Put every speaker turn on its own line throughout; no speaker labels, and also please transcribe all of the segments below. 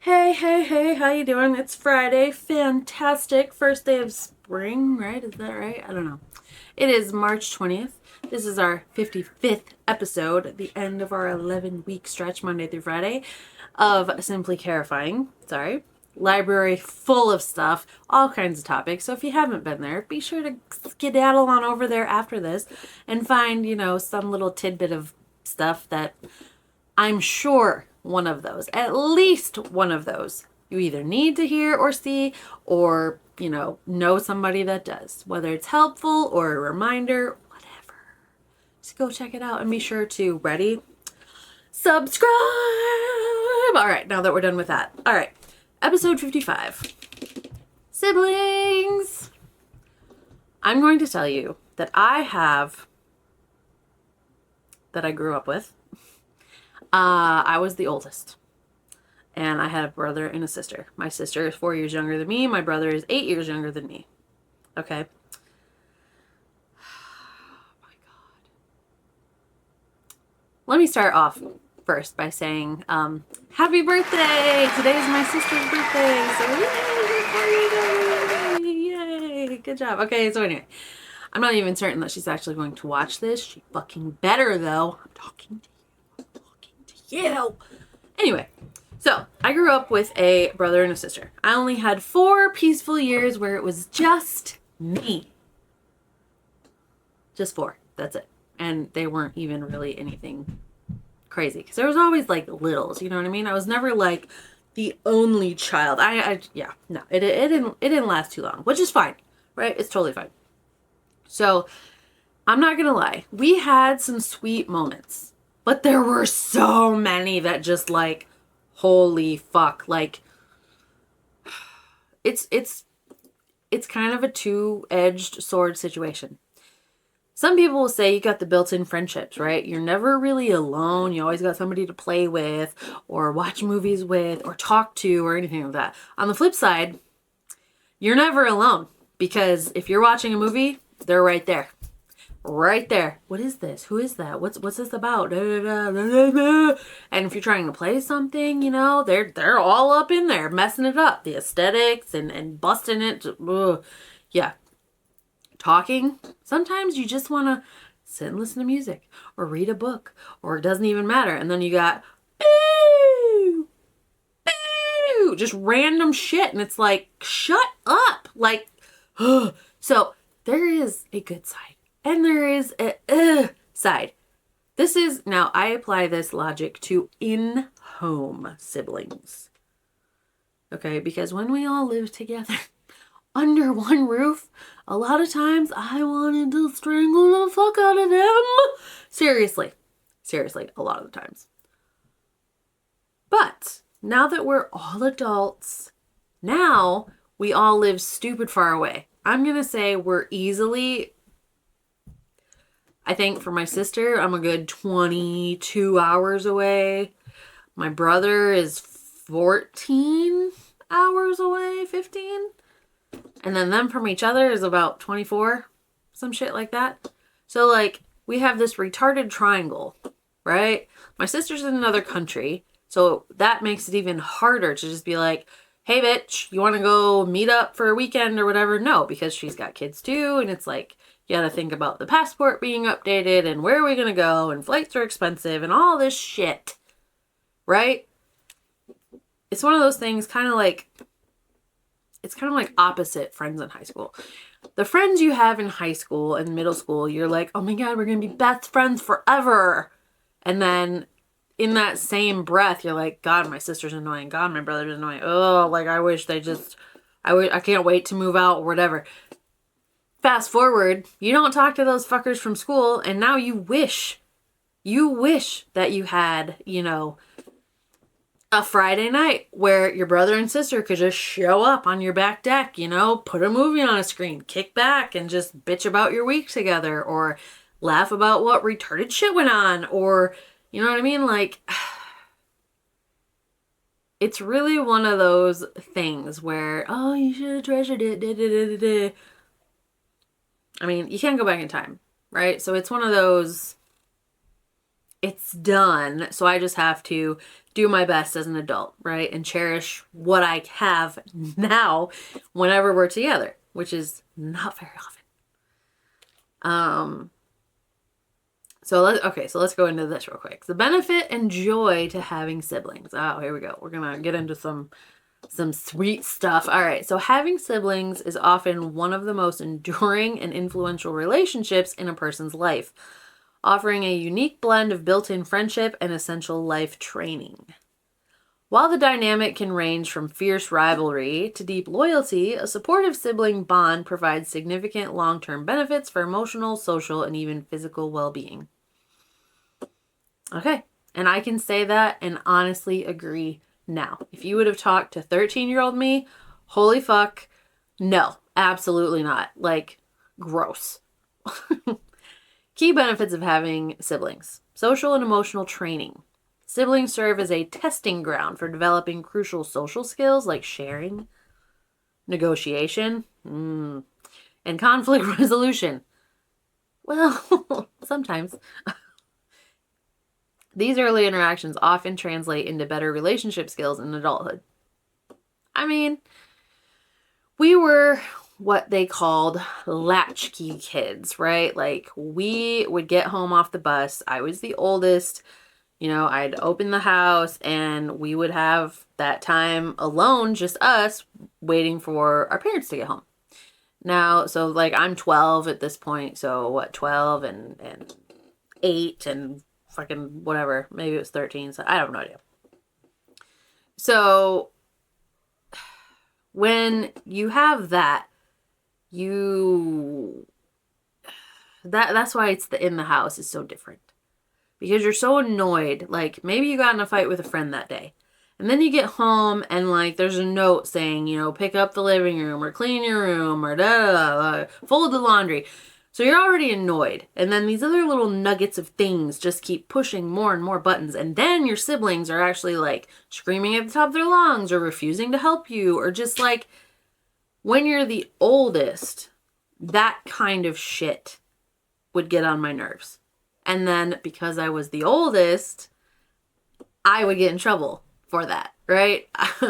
Hey, hey, hey, how you doing? It's Friday. Fantastic. First day of spring, right? Is that right? I don't know. It is March 20th. This is our 55th episode, the end of our 11-week stretch, Monday through Friday, of Simply Clarifying. Sorry. Library full of stuff, all kinds of topics. So if you haven't been there, be sure to skedaddle on over there after this and find, some little tidbit of stuff that I'm sure one of those, at least one of those, you either need to hear or see, or, know somebody that does. Whether it's helpful or a reminder, whatever. Just go check it out and be sure to, ready? Subscribe! All right, now that we're done with that. All right, episode 55. Siblings! I'm going to tell you that that I grew up with. I was the oldest. And I had a brother and a sister. My sister is 4 years younger than me. My brother is 8 years younger than me. Okay. Oh my God. Let me start off first by saying, happy birthday! Today is my sister's birthday. So yay! Good job. Okay, so anyway. I'm not even certain that she's actually going to watch this. She fucking better though. I'm talking to you. Anyway, so I grew up with a brother and a sister. I only had 4 peaceful years where it was just me. Just 4. That's it. And they weren't even really anything crazy. Because there was always like littles, you know what I mean? I was never like the only child. No, it didn't last too long, which is fine, right? It's totally fine. So I'm not gonna lie, we had some sweet moments. But there were so many that just like, holy fuck, like it's kind of a two-edged sword situation. Some people will say you got the built-in friendships, right? You're never really alone. You always got somebody to play with or watch movies with or talk to or anything like that. On the flip side, you're never alone because if you're watching a movie, they're right there. Right there. What is this? Who is that? What's this about? Da, da, da, da, da. And if you're trying to play something, they're all up in there messing it up. The aesthetics and busting it. Ugh. Yeah. Talking. Sometimes you just want to sit and listen to music or read a book or it doesn't even matter. And then you got ooh, ooh, just random shit. And it's like, shut up. Like, so there is a good side. And there is a side. Now I apply this logic to in-home siblings. Okay, because when we all live together under one roof, a lot of times I wanted to strangle the fuck out of them. Seriously, a lot of the times. But now that we're all adults, now we all live stupid far away. I'm going to say we're easily... I think for my sister, I'm a good 22 hours away. My brother is 14 hours away, 15. And then them from each other is about 24, some shit like that. So like we have this retarded triangle, right? My sister's in another country. So that makes it even harder to just be like, hey bitch, you want to go meet up for a weekend or whatever? No, because she's got kids too. And it's like, you gotta think about the passport being updated and where are we gonna go and flights are expensive and all this shit, right? It's one of those things it's kind of like opposite friends in high school. The friends you have in high school and middle school, you're like, oh my God, we're gonna be best friends forever. And then in that same breath, you're like, God, my sister's annoying. God, my brother's annoying. Oh, like I wish I can't wait to move out or whatever. Fast forward, you don't talk to those fuckers from school, and now you wish that you had, a Friday night where your brother and sister could just show up on your back deck, put a movie on a screen, kick back and just bitch about your week together or laugh about what retarded shit went on or, you know what I mean? Like, it's really one of those things where, oh, you should have treasured it, da, da, da, da, da. I mean, you can't go back in time, right? So it's one of those, it's done. So I just have to do my best as an adult, right? And cherish what I have now whenever we're together, which is not very often. So let's go into this real quick. The benefit and joy to having siblings. Oh, here we go. We're going to get into some sweet stuff. All right. So having siblings is often one of the most enduring and influential relationships in a person's life, offering a unique blend of built-in friendship and essential life training. While the dynamic can range from fierce rivalry to deep loyalty, a supportive sibling bond provides significant long-term benefits for emotional, social, and even physical well-being. Okay, and I can say that and honestly agree now. If you would have talked to 13-year-old me, holy fuck, no, absolutely not. Like, gross. Key benefits of having siblings. Social and emotional training. Siblings serve as a testing ground for developing crucial social skills like sharing, negotiation, and conflict resolution. Well, sometimes. These early interactions often translate into better relationship skills in adulthood. I mean, we were what they called latchkey kids, right? Like, we would get home off the bus. I was the oldest. You know, I'd open the house and we would have that time alone, just us, waiting for our parents to get home. Now, so like I'm 12 at this point. So what, 12 and 8 and fucking whatever. Maybe it was 13. So I have no idea. So when you have that, that's why it's in the house is so different. Because you're so annoyed, like maybe you got in a fight with a friend that day. And then you get home and like there's a note saying, you know, pick up the living room or clean your room or fold the laundry. So you're already annoyed. And then these other little nuggets of things just keep pushing more and more buttons. And then your siblings are actually like screaming at the top of their lungs or refusing to help you, or just like when you're the oldest, that kind of shit would get on my nerves. And then because I was the oldest, I would get in trouble for that, right?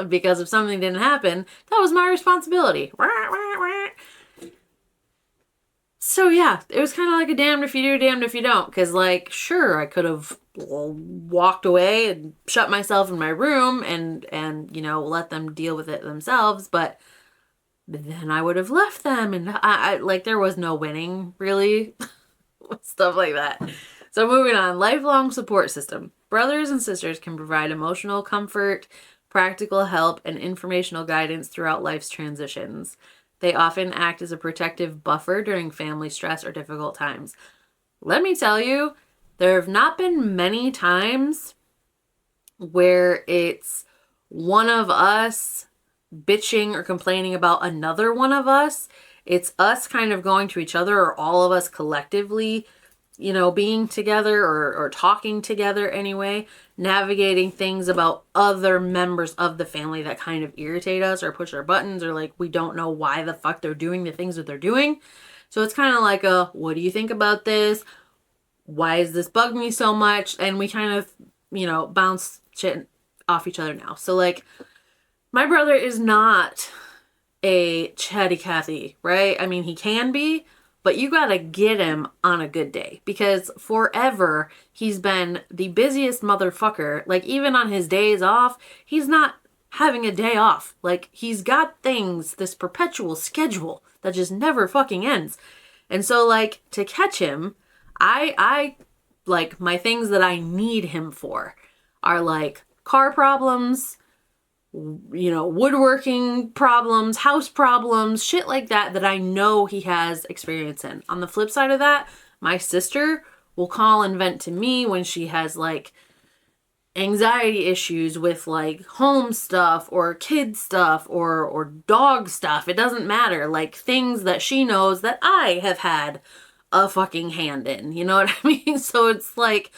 Because if something didn't happen, that was my responsibility. So yeah, it was kind of like a damned if you do, damned if you don't. Because like, sure, I could have walked away and shut myself in my room and you know, let them deal with it themselves. But then I would have left them, and I like there was no winning really. Stuff like that. So moving on, lifelong support system. Brothers and sisters can provide emotional comfort, practical help, and informational guidance throughout life's transitions. They often act as a protective buffer during family stress or difficult times. Let me tell you, there have not been many times where it's one of us bitching or complaining about another one of us. It's us kind of going to each other, or all of us collectively, you know, being together or talking together anyway, navigating things about other members of the family that kind of irritate us or push our buttons, or like we don't know why the fuck they're doing the things that they're doing. So it's kind of like what do you think about this? Why does this bug me so much? And we kind of, you know, bounce shit off each other now. So like my brother is not a chatty Cathy, right? I mean, he can be, but you gotta get him on a good day, because forever he's been the busiest motherfucker. Like even on his days off, he's not having a day off. Like he's got things, this perpetual schedule that just never fucking ends. And so like to catch him, I like my things that I need him for are like car problems, you know, woodworking problems, house problems, shit like that, that I know he has experience in. On the flip side of that, my sister will call and vent to me when she has like anxiety issues with like home stuff or kid stuff or dog stuff. It doesn't matter. Like things that she knows that I have had a fucking hand in. You know what I mean? So it's like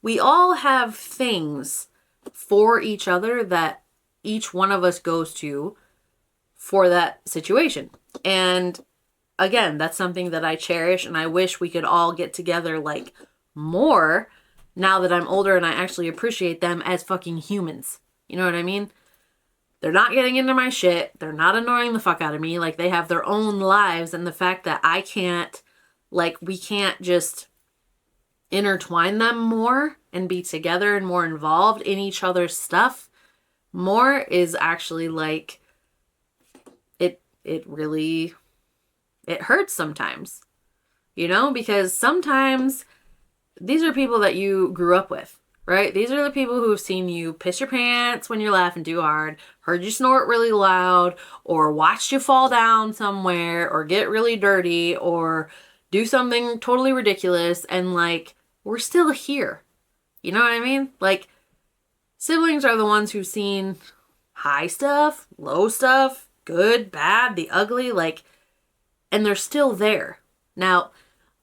we all have things for each other that each one of us goes to for that situation. And again, that's something that I cherish, and I wish we could all get together like more, now that I'm older and I actually appreciate them as fucking humans. You know what I mean? They're not getting into my shit. They're not annoying the fuck out of me. Like, they have their own lives, and the fact that I can't, like, we can't just intertwine them more and be together and more involved in each other's stuff more is actually like, it really, it hurts sometimes, you know, because sometimes these are people that you grew up with, right? These are the people who have seen you piss your pants when you're laughing too hard, heard you snort really loud, or watched you fall down somewhere, or get really dirty, or do something totally ridiculous, and like, we're still here. You know what I mean? Like, siblings are the ones who've seen high stuff, low stuff, good, bad, the ugly, like, and they're still there. Now,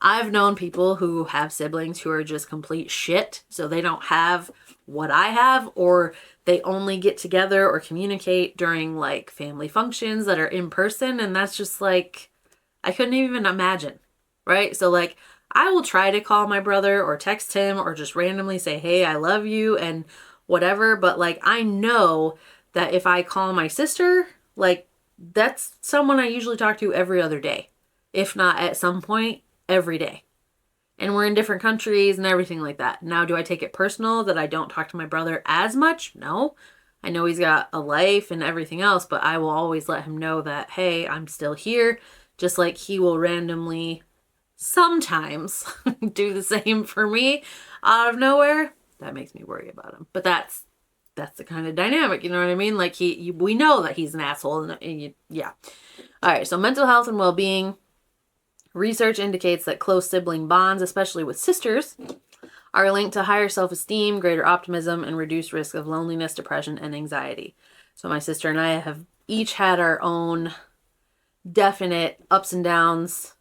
I've known people who have siblings who are just complete shit, so they don't have what I have, or they only get together or communicate during like family functions that are in person, and that's just like, I couldn't even imagine, right? So like, I will try to call my brother or text him or just randomly say, hey, I love you and whatever, but like, I know that if I call my sister, like, that's someone I usually talk to every other day, if not at some point every day. And we're in different countries and everything like that. Now, do I take it personal that I don't talk to my brother as much? No. I know he's got a life and everything else, but I will always let him know that, hey, I'm still here. Just like he will randomly sometimes do the same for me out of nowhere. That makes me worry about him. But that's the kind of dynamic, you know what I mean? Like, we know that he's an asshole, and yeah. All right, so mental health and well-being. Research indicates that close sibling bonds, especially with sisters, are linked to higher self-esteem, greater optimism, and reduced risk of loneliness, depression, and anxiety. So my sister and I have each had our own definite ups and downs,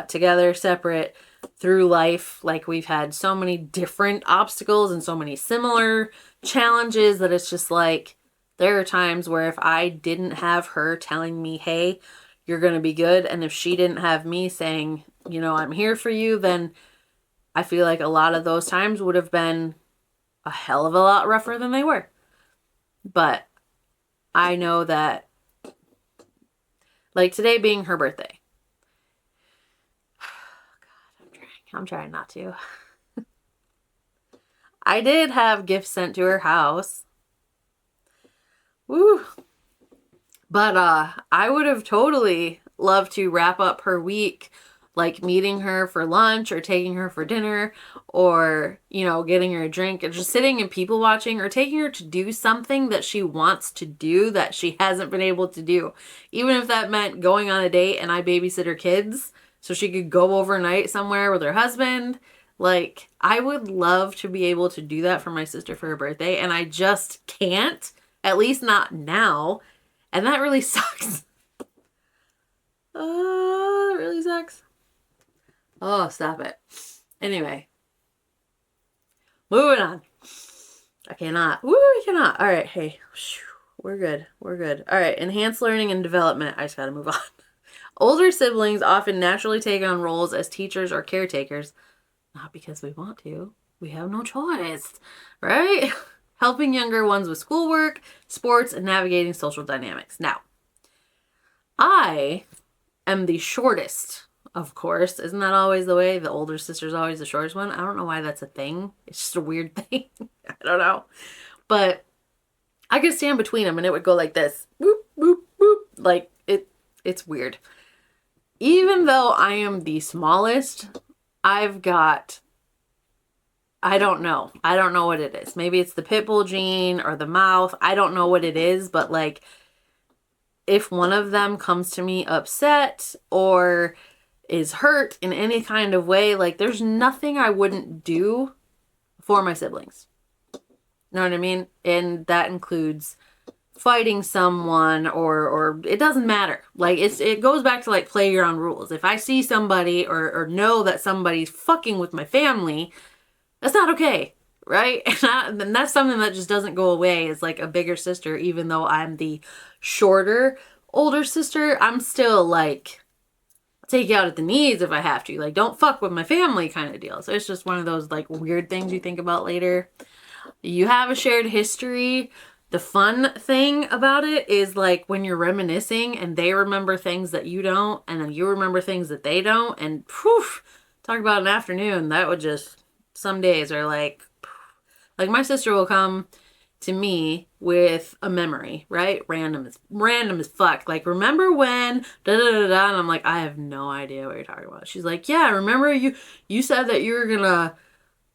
together, separate, through life. Like, we've had so many different obstacles and so many similar challenges that it's just like, there are times where if I didn't have her telling me, hey, you're going to be good, and if she didn't have me saying, you know, I'm here for you, then I feel like a lot of those times would have been a hell of a lot rougher than they were. But I know that, like today being her birthday, I'm trying not to. I did have gifts sent to her house. Woo. But I would have totally loved to wrap up her week, like meeting her for lunch or taking her for dinner, or, you know, getting her a drink, and just sitting and people watching, or taking her to do something that she wants to do that she hasn't been able to do. Even if that meant going on a date and I babysit her kids so she could go overnight somewhere with her husband. Like, I would love to be able to do that for my sister for her birthday, and I just can't, at least not now. And that really sucks. That really sucks. Oh, stop it. Anyway. Moving on. I cannot. Woo, I cannot. All right, hey. We're good. We're good. All right, enhanced learning and development. I just gotta move on. Older siblings often naturally take on roles as teachers or caretakers. Not because we want to. We have no choice, right? Helping younger ones with schoolwork, sports, and navigating social dynamics. Now, I am the shortest, of course. Isn't that always the way? The older sister's always the shortest one. I don't know why that's a thing. It's just a weird thing. I don't know. But I could stand between them and it would go like this. Whoop, whoop, whoop. Like, it's weird. Even though I am the smallest, I've got, I don't know what it is. Maybe it's the pit bull gene or the mouth. I don't know what it is, but like, if one of them comes to me upset or is hurt in any kind of way, like, there's nothing I wouldn't do for my siblings. Know what I mean? And that includes fighting someone or it doesn't matter. Like, it goes back to like playground rules. If I see somebody or know that somebody's fucking with my family, that's not okay, right? And that's something that just doesn't go away as like a bigger sister. Even though I'm the shorter older sister, I'm still like, take you out at the knees if I have to. Like, don't fuck with my family kind of deal. So it's just one of those like weird things you think about later. You have a shared history. The fun thing about it is like when you're reminiscing and they remember things that you don't, and then you remember things that they don't, and whew, talk about an afternoon. That would just, some days are like my sister will come to me with a memory, right? Random as fuck. Like, remember when da da da da, and I'm like, I have no idea what you're talking about. She's like, yeah, remember you said that you were gonna,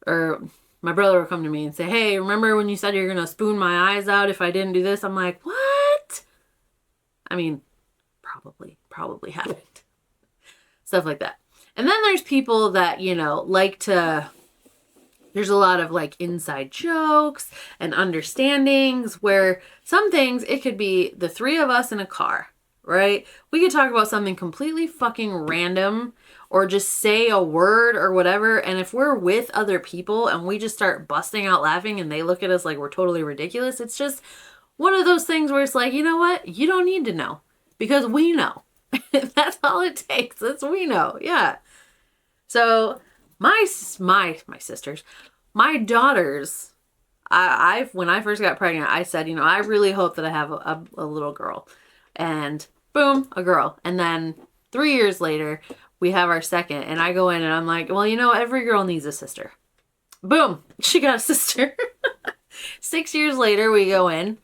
or my brother will come to me and say, hey, remember when you said you're gonna spoon my eyes out if I didn't do this? I'm like, what? I mean, probably happened. Stuff like that. And then there's people that, you know, like to, there's a lot of like inside jokes and understandings where some things, it could be the three of us in a car, right? We could talk about something completely fucking random or just say a word or whatever. And if we're with other people and we just start busting out laughing and they look at us like we're totally ridiculous, it's just one of those things where it's like, you know what? You don't need to know because we know. That's all it takes. That's we know. Yeah. So my sisters, my daughters, when I first got pregnant, I said, you know, I really hope that I have a little girl. And boom, a girl. And then 3 years later, we have our second. And I go in and I'm like, well, you know, every girl needs a sister. Boom, she got a sister. 6 years later, we go in.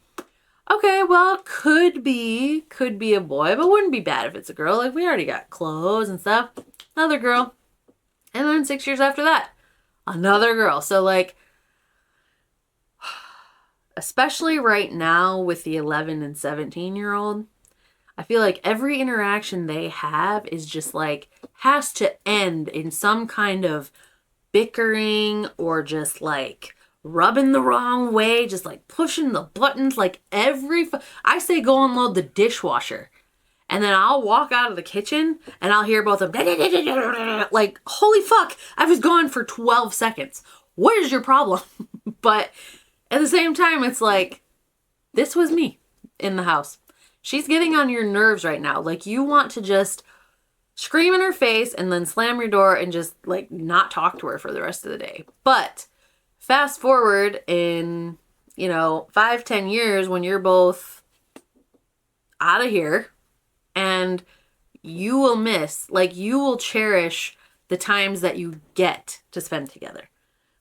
Okay, well, could be a boy, but wouldn't be bad if it's a girl. Like, we already got clothes and stuff. Another girl. And then 6 years after that, another girl. So like, especially right now with the 11 and 17-year-old, I feel like every interaction they have is just like, has to end in some kind of bickering or just like rubbing the wrong way, just like pushing the buttons. Like I say go unload the dishwasher. And then I'll walk out of the kitchen and I'll hear both of them like, holy fuck, I was gone for 12 seconds. What is your problem? But at the same time, it's like, this was me in the house. She's getting on your nerves right now. Like, you want to just scream in her face and then slam your door and just like not talk to her for the rest of the day. But fast forward in, 5-10 years when you're both out of here, and you will you will cherish the times that you get to spend together.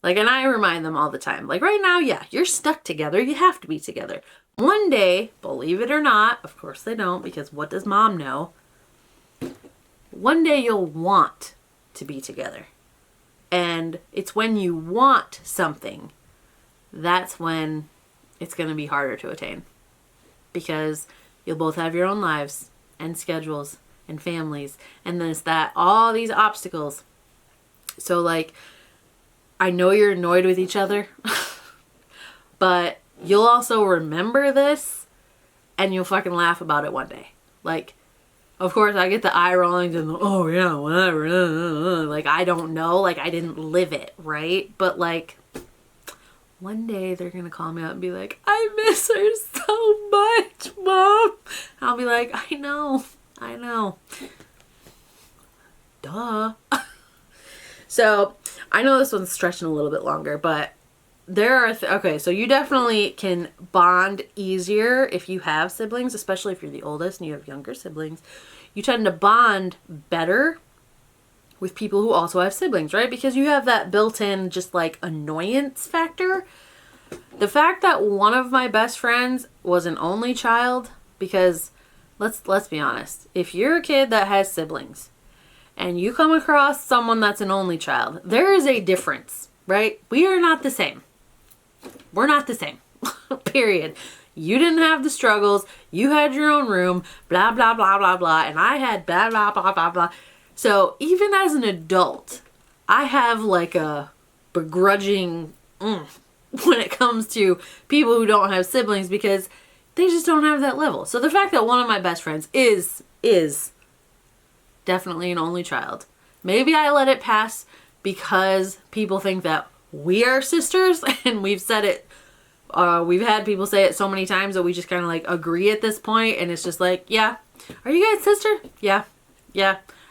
Like, and I remind them all the time, like right now, yeah, you're stuck together. You have to be together. One day, believe it or not, of course they don't, because what does mom know? One day you'll want to be together. And it's when you want something, that's when it's going to be harder to attain. Because you'll both have your own lives and schedules and families, and then it's all these obstacles. So like, I know you're annoyed with each other, but you'll also remember this and you'll fucking laugh about it one day. Like, of course I get the eye rollings and oh yeah, whatever. Like, I don't know, like I didn't live it, right? But like, one day they're going to call me up and be like, I miss her so much, Mom. I'll be like, I know. Duh. So, I know this one's stretching a little bit longer, but there are, okay, so you definitely can bond easier if you have siblings, especially if you're the oldest and you have younger siblings. You tend to bond better with people who also have siblings, right? Because you have that built-in just like annoyance factor. The fact that one of my best friends was an only child, because let's be honest, if you're a kid that has siblings and you come across someone that's an only child, there is a difference, right? We are not the same. We're not the same. Period. You didn't have the struggles. You had your own room, blah, blah, blah, blah, blah. And I had blah, blah, blah, blah, blah. So even as an adult, I have like a begrudging when it comes to people who don't have siblings, because they just don't have that level. So the fact that one of my best friends is definitely an only child. Maybe I let it pass because people think that we are sisters, and we've said it, we've had people say it so many times that we just kind of like agree at this point, and it's just like, yeah, are you guys sister? Yeah.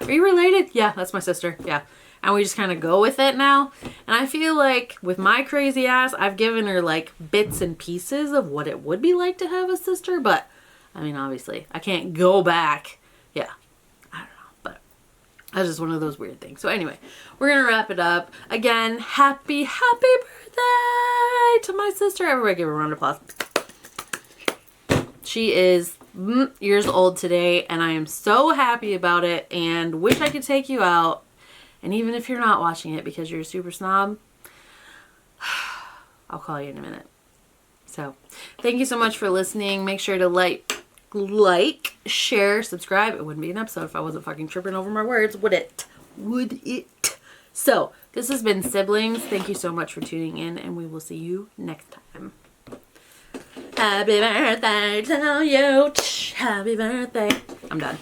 Are you related? Yeah, that's my sister. Yeah. And we just kind of go with it now. And I feel like with my crazy ass, I've given her like bits and pieces of what it would be like to have a sister. But I mean, obviously, I can't go back. Yeah. I don't know. But that's just one of those weird things. So anyway, we're going to wrap it up. Again, happy birthday to my sister. Everybody give her a round of applause. She is years old today. And I am so happy about it. And wish I could take you out. And even if you're not watching it because you're a super snob, I'll call you in a minute. So, thank you so much for listening. Make sure to like, share, subscribe. It wouldn't be an episode if I wasn't fucking tripping over my words, would it? Would it? So, this has been Siblings. Thank you so much for tuning in, and we will see you next time. Happy birthday to you. Happy birthday. I'm done.